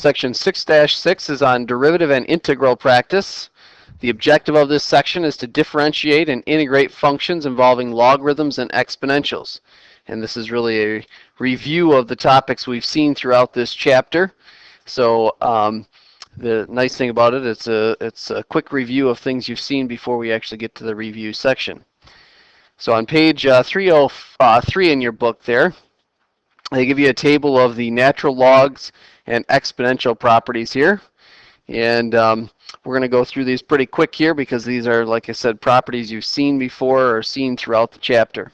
Section 6-6 is on derivative and integral practice. The objective of this section is to differentiate and integrate functions involving logarithms and exponentials. And this is really a review of the topics we've seen throughout this chapter. So the nice thing about it, it's a quick review of things you've seen before we actually get to the review section. So on page 303 in your book there, they give you a table of the natural logs and exponential properties here. And we're going to go through these pretty quick here because these are, like I said, properties you've seen before or seen throughout the chapter.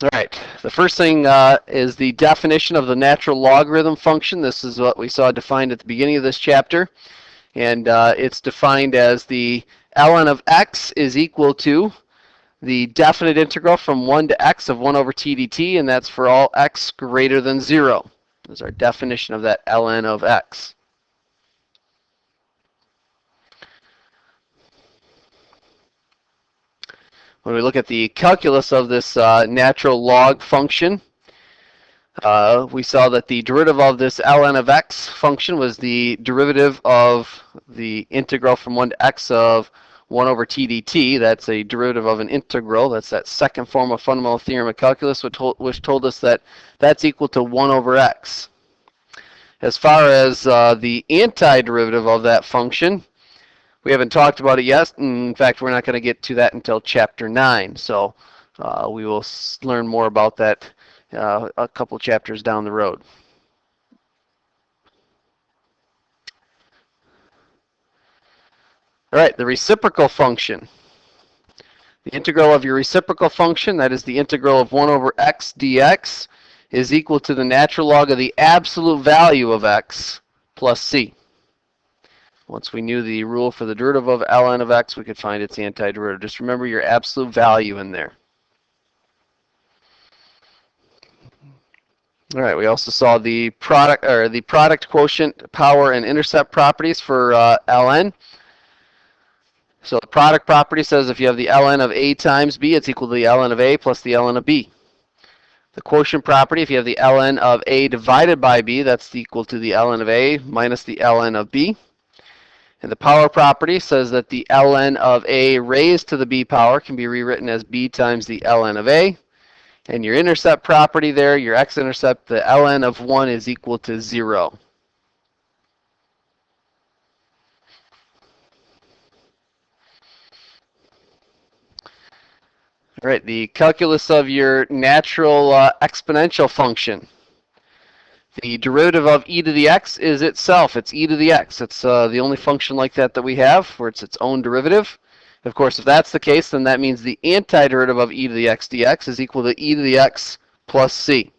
All right, the first thing is the definition of the natural logarithm function. This is what we saw defined at the beginning of this chapter. And it's defined as the ln of x is equal to the definite integral from 1 to x of 1 over t dt, and that's for all x greater than 0. That's our definition of that ln of x. When we look at the calculus of this natural log function, we saw that the derivative of this ln of x function was the derivative of the integral from 1 to x of 1 over t dt. That's a derivative of an integral. That's that second form of fundamental theorem of calculus, which told us that that's equal to 1 over x. As far as the antiderivative of that function, we haven't talked about it yet. In fact, we're not going to get to that until chapter 9. So we will learn more about that a couple chapters down the road. All right, the reciprocal function. The integral of your reciprocal function, that is the integral of 1 over x dx, is equal to the natural log of the absolute value of x plus c. Once we knew the rule for the derivative of ln of x, we could find its antiderivative. Just remember your absolute value in there. All right, we also saw the product quotient, power, and intercept properties for ln. So the product property says if you have the ln of a times b, it's equal to the ln of a plus the ln of b. The quotient property, if you have the ln of a divided by b, that's equal to the ln of a minus the ln of b. And the power property says that the ln of a raised to the b power can be rewritten as b times the ln of a. And your intercept property there, your x-intercept, the ln of 1 is equal to 0. All right, the calculus of your natural exponential function. The derivative of e to the x is itself. It's e to the x. It's the only function like that we have where it's its own derivative. Of course, if that's the case, then that means the antiderivative of e to the x dx is equal to e to the x plus c.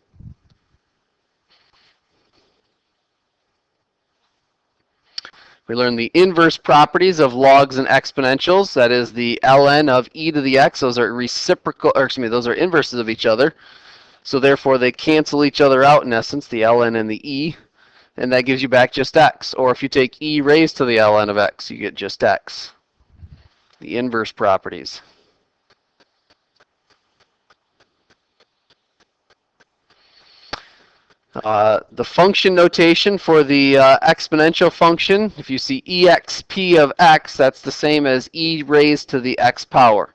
We learned the inverse properties of logs and exponentials. That is the ln of e to the x. Those are reciprocal, or excuse me, those are inverses of each other. So therefore, they cancel each other out in essence, the ln and the e, and that gives you back just x. Or if you take e raised to the ln of x, you get just x. The inverse properties. The function notation for the exponential function, if you see exp of x, that's the same as e raised to the x power.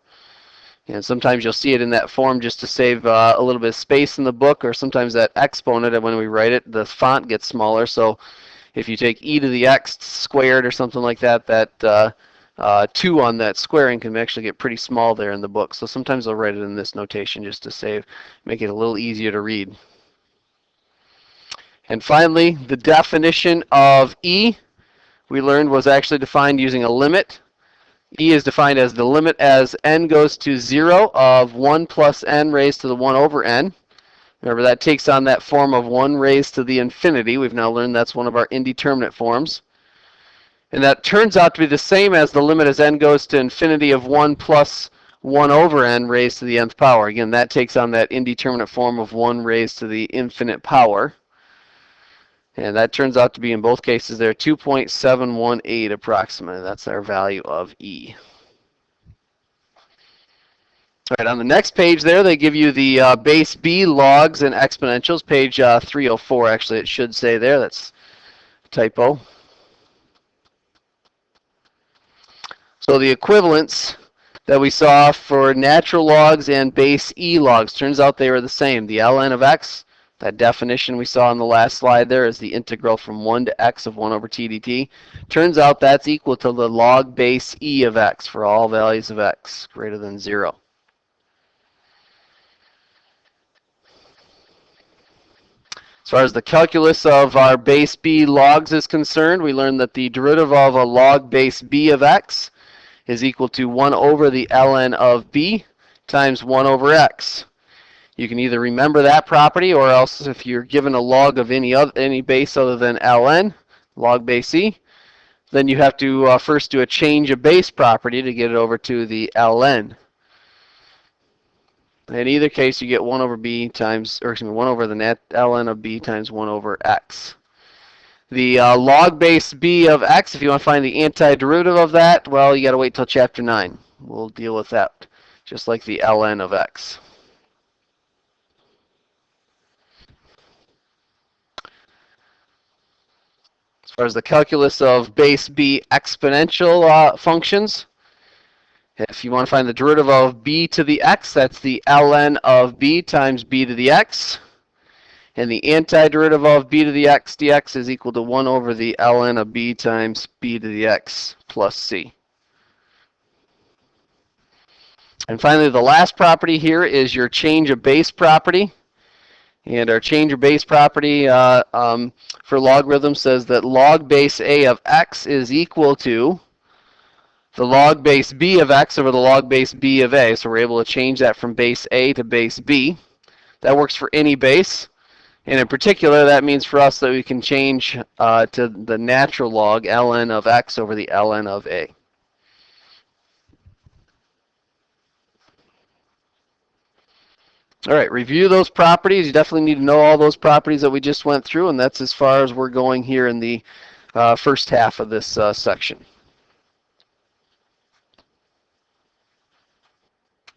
And sometimes you'll see it in that form just to save a little bit of space in the book, or sometimes that exponent, when we write it, the font gets smaller. So if you take e to the x squared or something like that, that 2 on that squaring can actually get pretty small there in the book. So sometimes I'll write it in this notation just to make it a little easier to read. And finally, the definition of e, we learned, was actually defined using a limit. E is defined as the limit as n goes to 0 of 1 plus n raised to the 1 over n. Remember, that takes on that form of 1 raised to the infinity. We've now learned that's one of our indeterminate forms. And that turns out to be the same as the limit as n goes to infinity of 1 plus 1 over n raised to the nth power. Again, that takes on that indeterminate form of 1 raised to the infinite power. And that turns out to be, in both cases there, 2.718 approximately. That's our value of e. All right, on the next page there, they give you the base B logs and exponentials. Page 304, actually, it should say there. That's a typo. So the equivalents that we saw for natural logs and base E logs, turns out they were the same. The ln of x, that definition we saw on the last slide there, is the integral from 1 to x of 1 over t dt. Turns out that's equal to the log base E of x for all values of x greater than 0. As far as the calculus of our base B logs is concerned, we learned that the derivative of a log base B of x is equal to 1 over the ln of b times 1 over x. You can either remember that property, or else if you're given a log of any base other than ln, log base e, then you have to first do a change of base property to get it over to the ln. In either case, you get 1 over b times, or excuse me, 1 over the net ln of b times 1 over x. The log base b of x, if you want to find the antiderivative of that, well, you got to wait till chapter 9. We'll deal with that, just like the ln of x. As far as the calculus of base b exponential functions, if you want to find the derivative of b to the x, that's the ln of b times b to the x. And the antiderivative of b to the x dx is equal to 1 over the ln of b times b to the x plus c. And finally, the last property here is your change of base property. And our change of base property for logarithms says that log base a of x is equal to the log base b of x over the log base b of a. So we're able to change that from base a to base b. That works for any base. And in particular, that means for us that we can change to the natural log ln of x over the ln of a. All right, review those properties. You definitely need to know all those properties that we just went through, and that's as far as we're going here in the first half of this section.